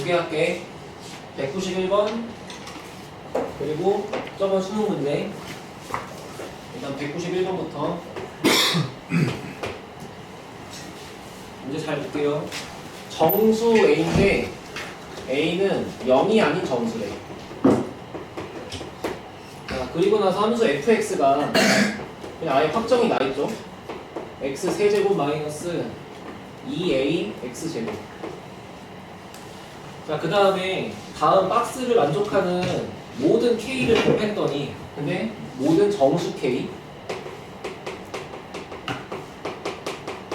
개 할게. 191번 그리고 저번 수능 문제. 일단 191번부터 문제 잘 볼게요. 정수 A인데 A는 0이 아닌 정수래. 자, 그리고 나서 함수 fx가 그냥 아예 확정이 나 있죠. x 세제곱 마이너스 2a x제곱. 자, 그 다음에 다음 박스를 만족하는 모든 k를 곱했더니, 근데 모든 정수 k,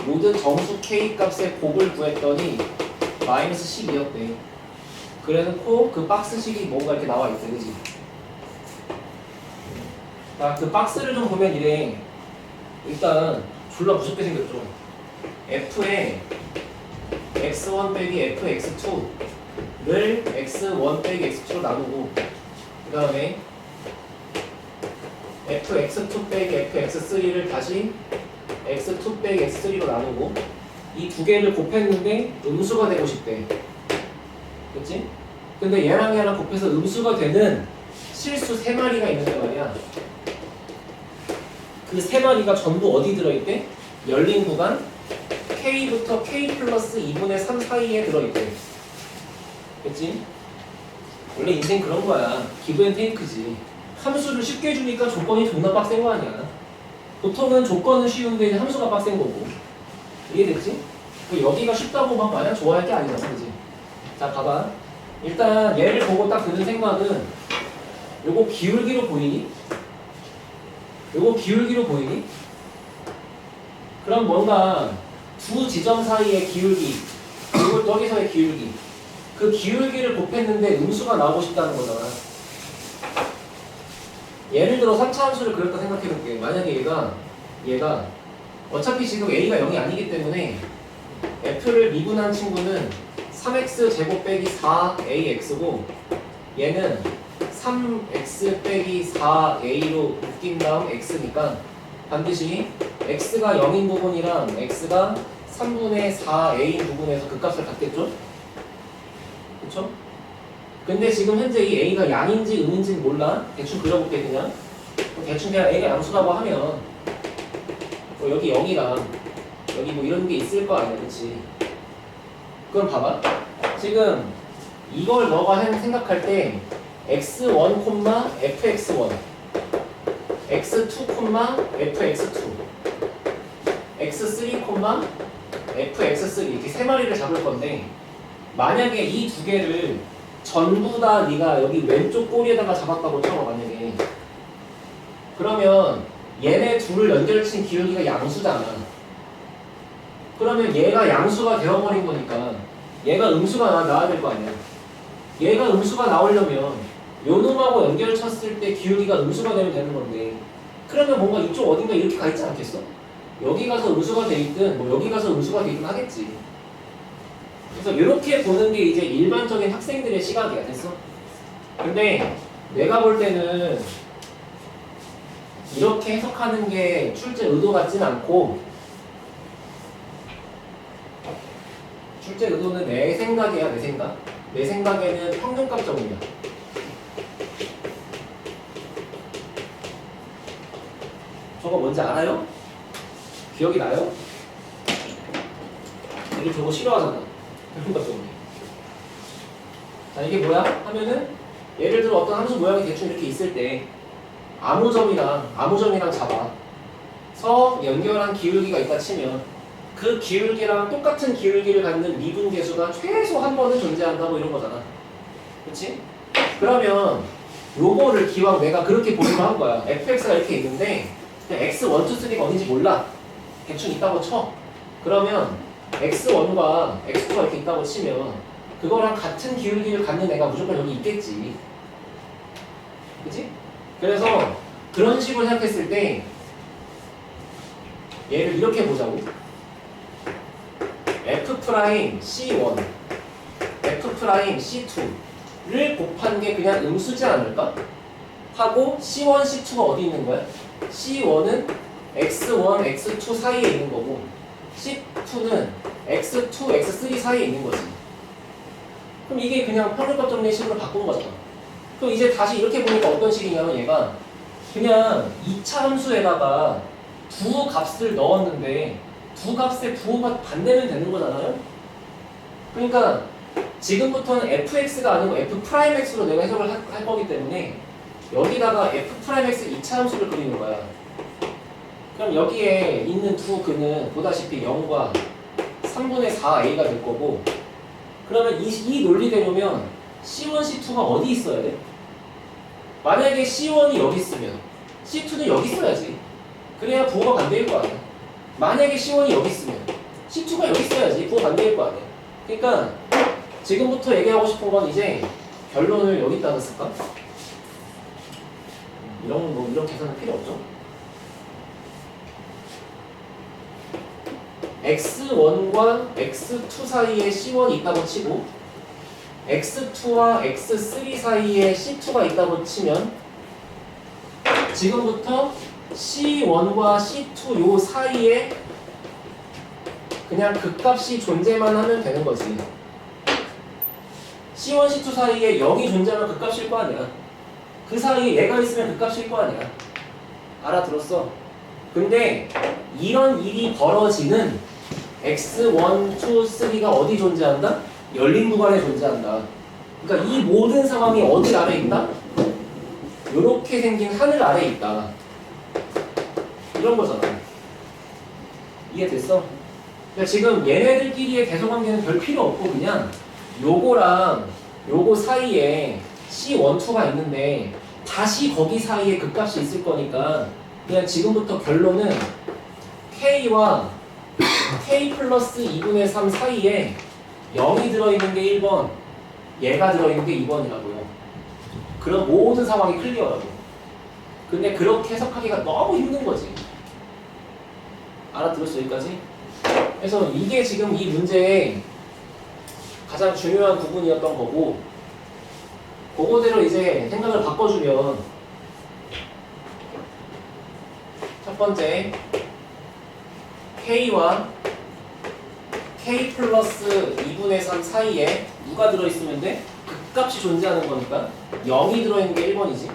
모든 정수 k 값의 곱을 구했더니 마이너스 12였대. 그래놓고 그 박스식이 뭔가 이렇게 나와 있대, 그지? 자, 그 박스를 좀 보면 이래. 일단 졸라 무섭게 생겼죠. f에 x1 빼기 fx2를 x1 빼기 x2로 나누고, 그 다음에 fx2 빼기 fx3를 다시 x2 빼기 x3로 나누고, 이 두 개를 곱했는데 음수가 되고 싶대. 그치? 근데 얘랑 곱해서 음수가 되는 실수 3마리가 있는데 말이야. 그 3마리가 전부 어디 들어있대? 열린 구간 K부터 K 플러스 2분의 3 사이에 들어있대. 그치? 원래 인생 그런 거야. 기브앤테이크지. 함수를 쉽게 주니까 조건이 존나 빡센 거 아니야. 보통은 조건은 쉬운데 함수가 빡센 거고. 이해됐지? 여기가 쉽다고 막 마냥 좋아할 게 아니잖아. 그치? 자, 봐봐. 일단 얘를 보고 딱 드는 생각은, 요거 기울기로 보이니? 요거 기울기로 보이니? 그럼 뭔가 두 지점 사이의 기울기, 그리고 저기서의 기울기, 그 기울기를 곱했는데 음수가 나오고 싶다는 거잖아. 예를 들어 3차 함수를 그렸다 생각해볼게. 만약에 얘가 어차피 지금 a가 0이 아니기 때문에 f를 미분한 친구는 3x 제곱 빼기 4ax고, 얘는 3x 빼기 4a로 묶인 다음 x니까 반드시 x가 0인 부분이랑 x가 3분의 4a인 부분에서 그 값을 갖겠죠? 그쵸? 근데 지금 현재 이 a가 양인지 음인지는 몰라. 대충 그려볼게. 그냥 대충 그냥 a가 양수라고 하면 여기 0이랑 여기 뭐 이런 게 있을 거 아니야. 그치? 그럼 봐봐. 지금 이걸 너가 생각할 때 x1, fx1, x2, fx2, x3, fx3 이렇게 세 마리를 잡을 건데, 만약에 이 두 개를 전부 다 네가 여기 왼쪽 꼬리에다가 잡았다고 쳐. 만약에 그러면 얘네 둘을 연결친 기울기가 양수잖아. 그러면 얘가 양수가 되어버린 거니까 얘가 음수가 나와야 될 거 아니야. 얘가 음수가 나오려면 요 놈하고 연결 쳤을 때 기울기가 음수가 되면 되는 건데, 그러면 뭔가 이쪽 어딘가 이렇게 가 있지 않겠어? 여기 가서 음수가 돼 있든 뭐 여기 가서 음수가 돼 있든 하겠지. 그래서 이렇게 보는 게 이제 일반적인 학생들의 시각이야. 됐어? 근데 내가 볼 때는 이렇게 해석하는 게 출제 의도 같진 않고, 출제 의도는 내 생각이야. 내 생각. 내 생각에는 평균값 정리야. 저거 뭔지 알아요? 기억이 나요? 애들 저거 싫어하잖아. 평균값 정리. 자, 이게 뭐야? 하면은 예를 들어 어떤 함수 모양이 대충 이렇게 있을 때 아무점이랑 잡아서 연결한 기울기가 있다 치면, 그 기울기랑 똑같은 기울기를 갖는 미분계수가 최소 한 번은 존재한다, 뭐 이런 거잖아. 그치? 그러면 요거를 기왕 내가 그렇게 보기로 한 거야. fx가 이렇게 있는데 x1, 2, 3가 어딘지 몰라. 대충 있다고 쳐. 그러면 x1과 x2가 이렇게 있다고 치면 그거랑 같은 기울기를 갖는 애가 무조건 여기 있겠지. 그치? 그래서 그런 식으로 생각했을 때 얘를 이렇게 보자고. F'C1, F'C2를 곱한 게 그냥 음수지 않을까? 하고 C1, C2가 어디 있는 거야? C1은 X1, X2 사이에 있는 거고, C2는 X2, X3 사이에 있는 거지. 그럼 이게 그냥 평균값 정리의 식으로 바꾼 거잖아. 그럼 이제 다시 이렇게 보니까 어떤 식이냐면 얘가 그냥 2차 함수에다가 두 값을 넣었는데 두 값의 부호가 반대면 되는 거잖아요. 그러니까 지금부터는 fx가 아니고 f'x로 내가 해석을 할 거기 때문에 여기다가 f'x 2차 함수를 그리는 거야. 그럼 여기에 있는 두 근은 보다시피 0과 3분의 4a가 될 거고, 그러면 이 논리대로면 C1, C2가 어디 있어야 돼? 만약에 C1이 여기 있으면 C2는 여기 있어야지. 그래야 부호가 반대일 거 아니야. 만약에 C1이 여기 있으면 C2가 여기 있어야지. 부호 반대일 거 아니야. 그러니까 지금부터 얘기하고 싶은 건 이제 결론을 여기다가 쓸까? 이런 계산은 필요 없죠. x1과 x2 사이에 C1이 있다고 치고 x2와 x3 사이에 C2가 있다고 치면 지금부터 C1과 C2 요 사이에 그냥 극값이 존재만 하면 되는 거지. C1, C2 사이에 0이 존재하면 극값일 거 아니야. 그 사이에 얘가 있으면 극값일 거 아니야. 알아들었어? 근데 이런 일이 벌어지는 x1, 2, 3가 어디 존재한다? 열린 구간에 존재한다. 그러니까 이 모든 상황이 어디 아래에 있다? 요렇게 생긴 하늘 아래에 있다. 이런 거잖아. 이해됐어? 그러니까 지금 얘네들끼리의 대소관계는 별 필요 없고 그냥 요거랑 요거 사이에 C1, 2가 있는데 다시 거기 사이에 극값이 있을 거니까 그냥 지금부터 결론은 K와 K 플러스 2분의 3 사이에 0이 들어있는 게 1번, 얘가 들어있는 게 2번이라고요. 그런 모든 상황이 클리어라고. 근데 그렇게 해석하기가 너무 힘든 거지. 알아들었어 여기까지? 그래서 이게 지금 이 문제의 가장 중요한 부분이었던 거고, 그거대로 이제 생각을 바꿔주면 첫 번째 K와 K 플러스 2분의 3 사이에 누가 들어있으면 돼? 극값이 존재하는 거니까 0이 들어있는 게 1번이지.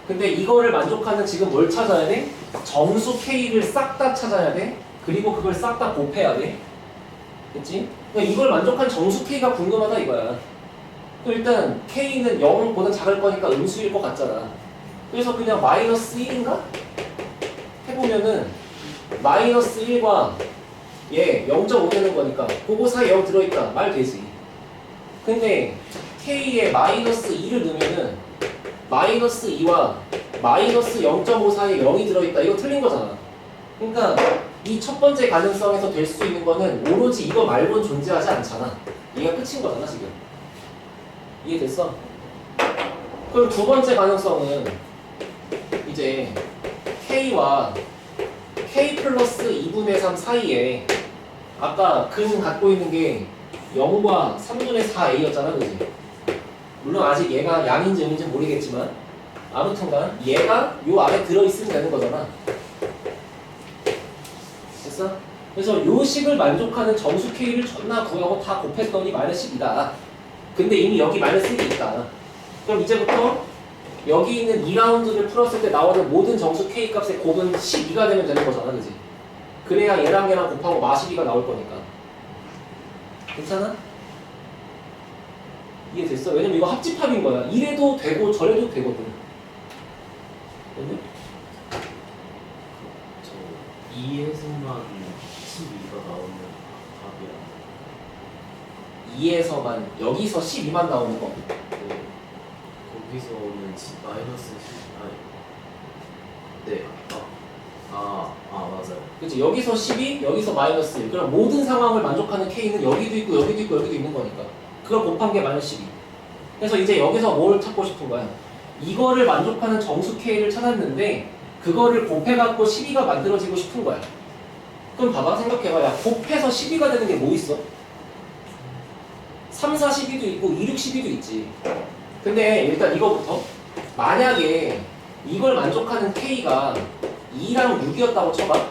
근데 이거를 만족하는 지금 뭘 찾아야 돼? 정수 K를 싹 다 찾아야 돼. 그리고 그걸 싹 다 곱해야 돼. 그치? 그러니까 이걸 만족한 정수 K가 궁금하다 이거야. 일단 K는 0보다 작을 거니까 음수일 것 같잖아. 그래서 그냥 마이너스 1인가? 해보면은 마이너스 1과 얘 0.5 되는 거니까 그거 사이에 0 들어있다 말 되지. 근데 K에 마이너스 2를 넣으면은 마이너스 2와 마이너스 0.5 사이에 0이 들어있다 이거 틀린 거잖아. 그러니까 이 첫 번째 가능성에서 될 수 있는 거는 오로지 이거 말고는 존재하지 않잖아. 얘가 끝인 거잖아 지금. 이해됐어? 그럼 두 번째 가능성은 이제 K와 K 플러스 2분의 3 사이에 아까 근 갖고 있는 게 0과 3분의 4a였잖아 그지? 물론 아직 얘가 양인지 음인지 모르겠지만 아무튼간 얘가 요 안에 들어있으면 되는 거잖아. 됐어? 그래서 요 식을 만족하는 정수 K를 존나 구하고 다 곱했더니 마이너스 10이다. 근데 이미 여기 마이너스 1이 있다. 그럼 이제부터 여기 있는 2라운드를 풀었을 때 나오는 모든 정수 K 값의 곱은 12가 되면 되는 거잖아 그지? 그래야 얘랑 얘랑 곱하고 마12가 나올 거니까. 괜찮아? 이해됐어? 왜냐면 이거 합집합인 거야. 이래도 되고 저래도 되거든. 근데? 저 2에서만 12가 나오는 답이야. 2에서만 여기서 12만 나오는 거. 네. 거기서는 마이너스 10. 아니. 네. 맞아요. 그치? 여기서 12, 여기서 마이너스 1. 그럼 모든 상황을 만족하는 K는 여기도 있고 여기도 있고 여기도 있는 거니까. 그걸 곱한 게 마이너스 12. 그래서 이제 여기서 뭘 찾고 싶은 거야? 이거를 만족하는 정수 K를 찾았는데 그거를 곱해갖고 12가 만들어지고 싶은 거야. 그럼 봐봐 생각해봐. 야 곱해서 12가 되는 게 뭐 있어? 3, 4, 12도 있고 2, 6, 12도 있지. 근데 일단 이거부터 만약에 이걸 만족하는 K가 2랑 6이었다고 쳐봐.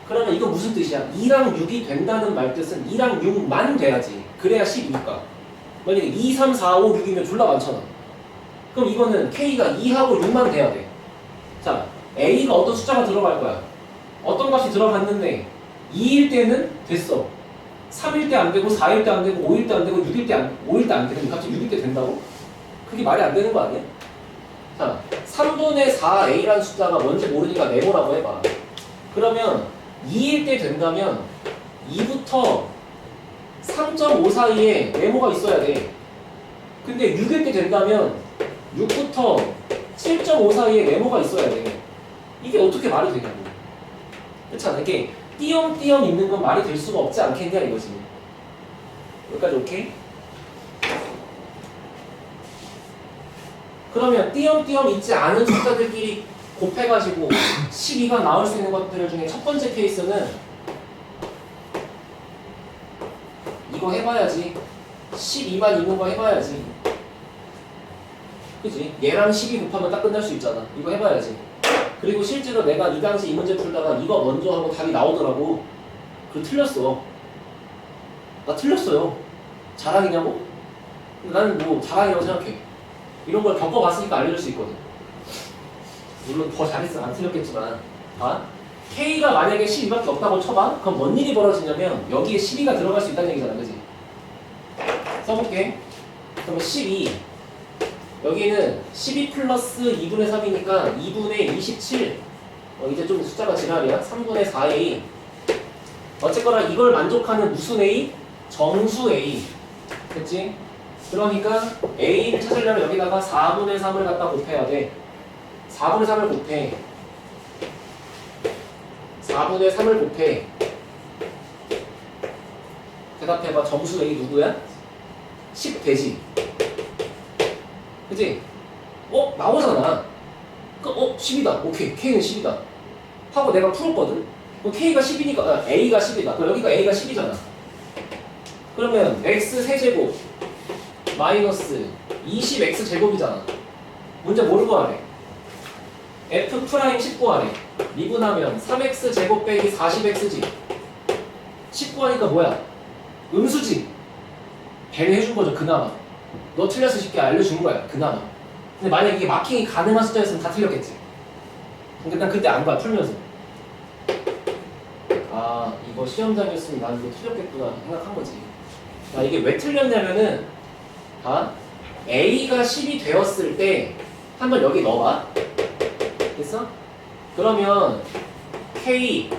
그러면 이거 무슨 뜻이야? 2랑 6이 된다는 말 뜻은 2랑 6만 돼야지. 그래야 12니까. 만약에 2, 3, 4, 5, 6이면 졸라 많잖아. 그럼 이거는 K가 2하고 6만 돼야 돼. 자, A가 어떤 숫자가 들어갈 거야? 어떤 값이 들어갔는데 2일 때는 됐어. 3일 때 안 되고 4일 때 안 되고 5일 때 안 되고 6일 때 안, 5일 때 안 되고 갑자기 6일 때 된다고? 그게 말이 안 되는 거 아니야? 자, 3분의 4A라는 숫자가 뭔지 모르니까 네모라고 해봐. 그러면 2일 때 된다면 2부터 3.5 사이에 네모가 있어야 돼. 근데 6일 때 된다면 6부터 7.5 사이에 네모가 있어야 돼. 이게 어떻게 말이 되냐고. 그렇잖아. 이게 띄엄띄엄 있는 건 말이 될 수가 없지 않겠냐 이거지. 여기까지 오케이? 그러면 띄엄띄엄 있지 않은 숫자들끼리 곱해가지고 12가 나올 수 있는 것들 중에 첫 번째 케이스는 이거 해봐야지. 12만 있는 거 해봐야지. 그지? 얘랑 12 곱하면 딱 끝날 수 있잖아. 이거 해봐야지. 그리고 실제로 내가 이 당시 이 문제 풀다가 이거 먼저 하고 답이 나오더라고. 그리고 틀렸어. 나 틀렸어요. 자랑이냐고? 나는 뭐 자랑이라고 생각해. 이런 걸 겪어봤으니까 알려줄 수 있거든. 물론 더 잘했으면 안 틀렸겠지만. 아? K가 만약에 12밖에 없다고 쳐봐? 그럼 뭔 일이 벌어지냐면 여기에 12가 들어갈 수 있다는 얘기잖아. 그지? 써볼게. 그러면 12 여기는 12 플러스 2분의 3이니까 2분의 27 이제 좀 숫자가 지랄이야. 3분의 4A 어쨌거나 이걸 만족하는 무슨 A? 정수 A 됐지? 그러니까 A를 찾으려면 여기다가 4분의 3을 갖다 곱해야 돼. 4분의 3을 곱해. 4분의 3을 곱해. 대답해봐. 정수 A 누구야? 10 되지? 그치? 나오잖아. 10이다. 오케이. K는 10이다. 하고 내가 풀었거든? 그럼 K가 10이니까, A가 10이다. 그럼 여기가 A가 10이잖아. 그러면 X 세제곱 마이너스 20X 제곱이잖아. 문제 모르고 하래. F 프라임 19 하래. 미분하면 3X 제곱 빼기 40X지. 19 하니까 뭐야? 음수지. 배려해준 거죠, 그나마. 너 틀려서 쉽게 알려준 거야, 그나마. 근데 만약에 이게 마킹이 가능한 숫자였으면 다 틀렸겠지. 근데 난 그때 안 봐, 풀면서. 아, 이거 시험장이었으면 난 이거 틀렸겠구나 생각한 거지. 자, 이게 왜 틀렸냐면은, A가 10이 되었을 때, 한번 여기 넣어봐. 됐어? 그러면, K,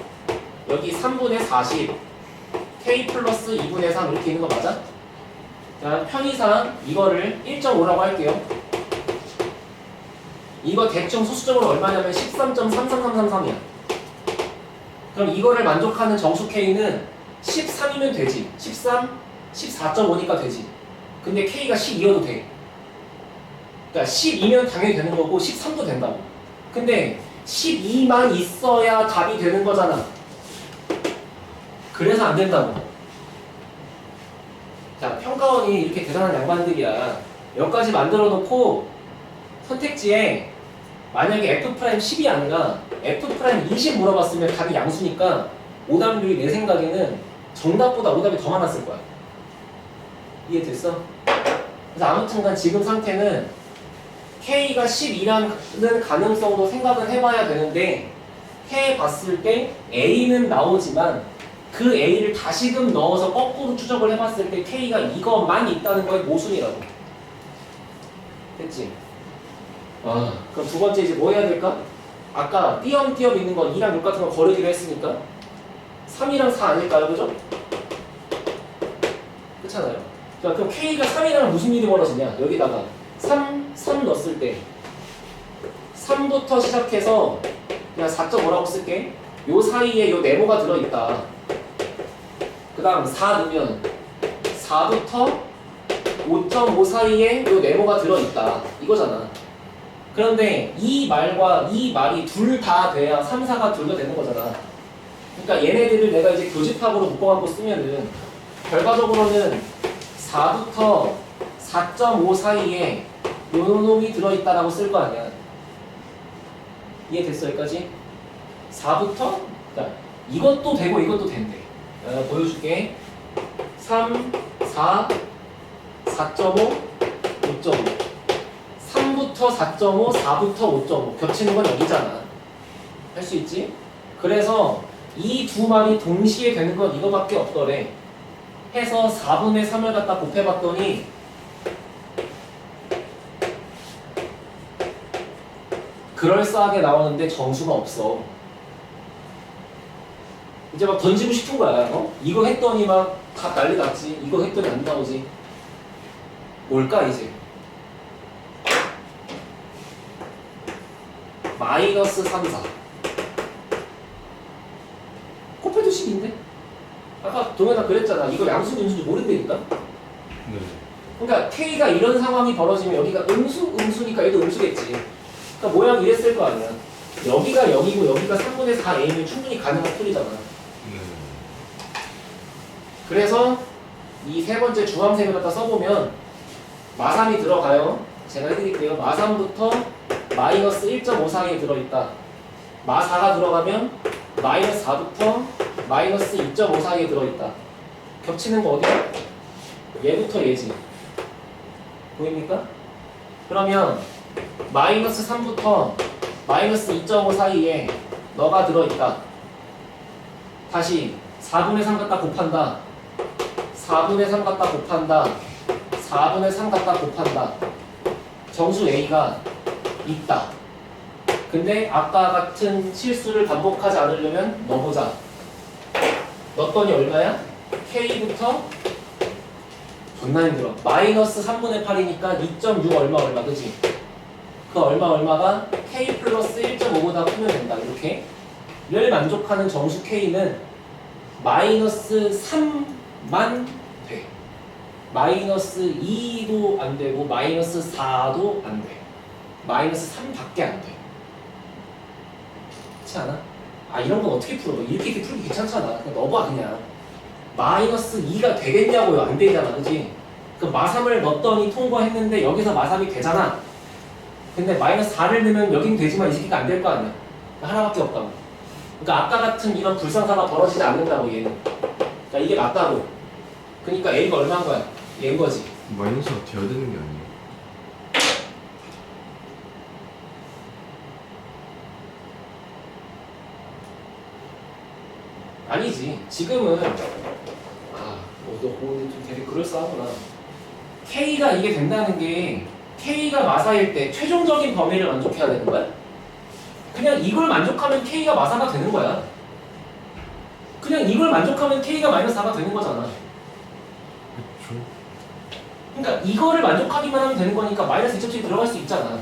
여기 3분의 40, K 플러스 2분의 3 이렇게 있는 거 맞아? 자, 편의상 이거를 1.5라고 할게요. 이거 대충 소수적으로 얼마냐면 13.33333이야. 그럼 이거를 만족하는 정수 K는 13이면 되지. 13, 14.5니까 되지. 근데 K가 12여도 돼. 그러니까 12면 당연히 되는 거고 13도 된다고. 근데 12만 있어야 답이 되는 거잖아. 그래서 안 된다고. 자, 평가원이 이렇게 대단한 양반들이야. 여기까지 만들어 놓고 선택지에 만약에 F'10이 아니라 F'20 물어봤으면 답이 양수니까 오답률이 내 생각에는 정답보다 오답이 더 많았을 거야. 이해됐어? 그래서 아무튼간 지금 상태는 K가 12라는 가능성도 생각을 해봐야 되는데 해봤을 때 A는 나오지만 그 A를 다시금 넣어서 거꾸로 추적을 해봤을 때 K가 이것만 있다는 거의 모순이라고. 됐지? 그럼 두 번째 이제 뭐 해야 될까? 아까 띄엄띄엄 있는 건 2랑 6 같은 거 거르기로 했으니까 3이랑 4 아닐까요? 그죠? 그렇잖아요. 자, 그럼 K가 3이랑 무슨 일이 벌어지냐? 여기다가 3 넣었을 때 3부터 시작해서 그냥 4.5라고 쓸게. 요 사이에 요 네모가 들어있다. 그 다음 4 넣으면 4부터 5.5 사이에 요 네모가 들어있다. 이거잖아. 그런데 이 말과 이 말이 둘 다 돼야 3, 4가 둘 다 되는 거잖아. 그러니까 얘네들을 내가 이제 교집합으로 묶어갖고 쓰면은 결과적으로는 4부터 4.5 사이에 요 놈이 들어있다라고 쓸 거 아니야. 이해됐어 여기까지? 4부터 이것도 되고 이것도 된대. 보여줄게. 3, 4, 4.5, 5.5. 3부터 4.5, 4부터 5.5. 겹치는 건 여기잖아. 할 수 있지? 그래서 이 두 말이 동시에 되는 건 이거밖에 없더래. 해서 4분의 3을 갖다 곱해봤더니 그럴싸하게 나오는데 정수가 없어. 이제 막 던지고 싶은 거야. 이거 했더니 막 다 난리 났지. 이거 했더니 안 나오지. 뭘까 이제? 마이너스 3, 4. 곱해도 식인데? 아까 동현아 그랬잖아. 이거 양수 음수인지 모른다니까? 네. 그러니까 K가 이런 상황이 벌어지면 여기가 음수니까 얘도 음수겠지. 그러니까 모양이 이랬을 거 아니야. 여기가 0이고 여기가 3분의 4a면 충분히 가능한 풀이잖아. 네. 그래서 이 세 번째 주황색을 갖다 써보면 마3이 들어가요. 제가 해드릴게요. 마3부터 마이너스 1.5 사이에 들어있다. 마4가 들어가면 마이너스 4부터 마이너스 2.5 사이에 들어있다. 겹치는 거 어디야? 얘부터 얘지. 보입니까? 그러면 마이너스 3부터 마이너스 2.5 사이에 너가 들어있다. 다시 4분의 3 갖다 곱한다. 4분의 3 갖다 곱한다. 4분의 3 갖다 곱한다. 정수 A가 있다. 근데 아까 같은 실수를 반복하지 않으려면 넣어보자. 넣었더니 얼마야? K부터 존나 힘들어. 마이너스 3분의 8이니까 2.6 얼마 그지? 그 얼마가 K 플러스 1.5보다 크면 된다. 이렇게 를 만족하는 정수 K는 마이너스 3만 돼. 마이너스 2도 안 되고 마이너스 4도 안 돼. 마이너스 3밖에 안 돼. 그렇지 않아? 아 이런 건 어떻게 풀어? 이렇게 풀기 귀찮잖아. 그냥 넣어봐 그냥. 마이너스 2가 되겠냐고요? 안 되잖아. 그지? 그 마3을 넣었더니 통과했는데 여기서 마3이 되잖아. 근데 마이너스 4를 넣으면 여긴 되지만 이 새끼가 안 될 거 아니야. 하나밖에 없다고. 그러니까 아까 같은 이런 불상사가 벌어지지 않는다고 얘는. 그러니까 이게 맞다고. 그러니까 A가 얼마인 거야? 얘인 거지. 마이너스가 돼야 되는 게 아니에요. 아니지. 지금은 너 보는데 좀 되게 그럴싸하구나. K가 이게 된다는 게 K가 마사일 때 최종적인 범위를 만족해야 되는 거야? 그냥 이걸 만족하면 K가 마사가 되는 거야. 그냥 이걸 만족하면 K가 마이너스 4가 되는 거잖아. 그렇죠. 그러니까 이거를 만족하기만 하면 되는 거니까 마이너스 2.7이 들어갈 수 있잖아.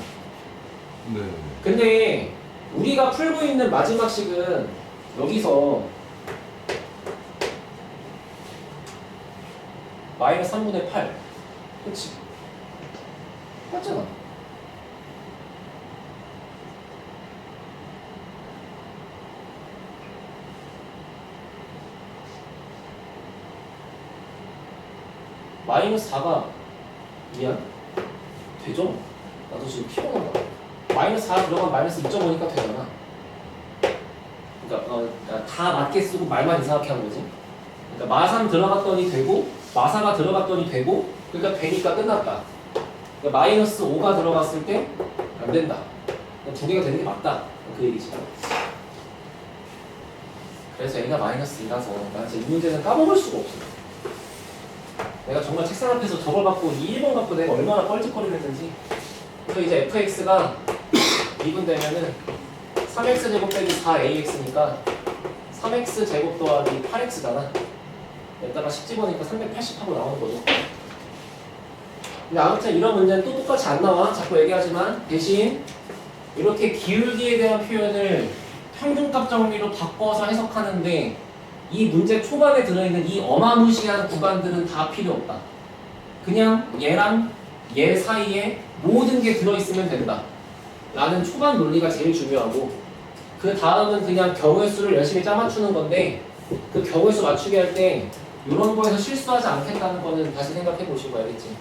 네. 근데 우리가 풀고 있는 마지막 식은 여기서 마이너스 3분의 8. 그치? 맞잖아. 마이너스 4가 미안? 되죠? 나도 지금 피곤하다. 마이너스 4 들어가면 마이너스 2.5니까 되잖아. 그러니까 다 맞게 쓰고 말만 이상하게 하는 거지. 그러니까 마3 들어갔더니 되고 마4가 들어갔더니 되고 그러니까 되니까 끝났다. 그러니까 마이너스 5가 들어갔을 때 안 된다. 그러니까 두 개가 되는 게 맞다. 그 얘기지. 그래서 A가 마이너스 2라서 난 진짜 이 문제는 까먹을 수가 없어. 내가 정말 책상 앞에서 저걸 갖고 이 1번 갖고 내가 얼마나 뻘짓거리를 했는지. 그래서 이제 fx가 2분 되면은 3x 제곱 빼기 4ax니까 3x 제곱 더하기 8x잖아. 여기다가 10 집어넣으니까 380 하고 나오는 거죠. 근데 아무튼 이런 문제는 또 똑같이 안 나와. 자꾸 얘기하지만 대신 이렇게 기울기에 대한 표현을 평균값 정리로 바꿔서 해석하는데 이 문제 초반에 들어있는 이 어마무시한 구간들은 다 필요 없다. 그냥 얘랑 얘 사이에 모든 게 들어있으면 된다. 라는 초반 논리가 제일 중요하고 그 다음은 그냥 경우의 수를 열심히 짜맞추는 건데 그 경우의 수 맞추게 할 때 이런 거에서 실수하지 않겠다는 거는 다시 생각해 보시고 알겠지?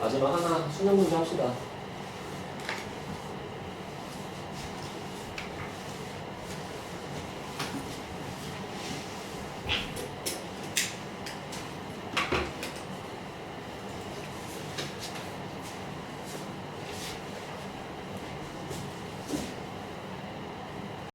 마지막 하나 수능 문제 합시다.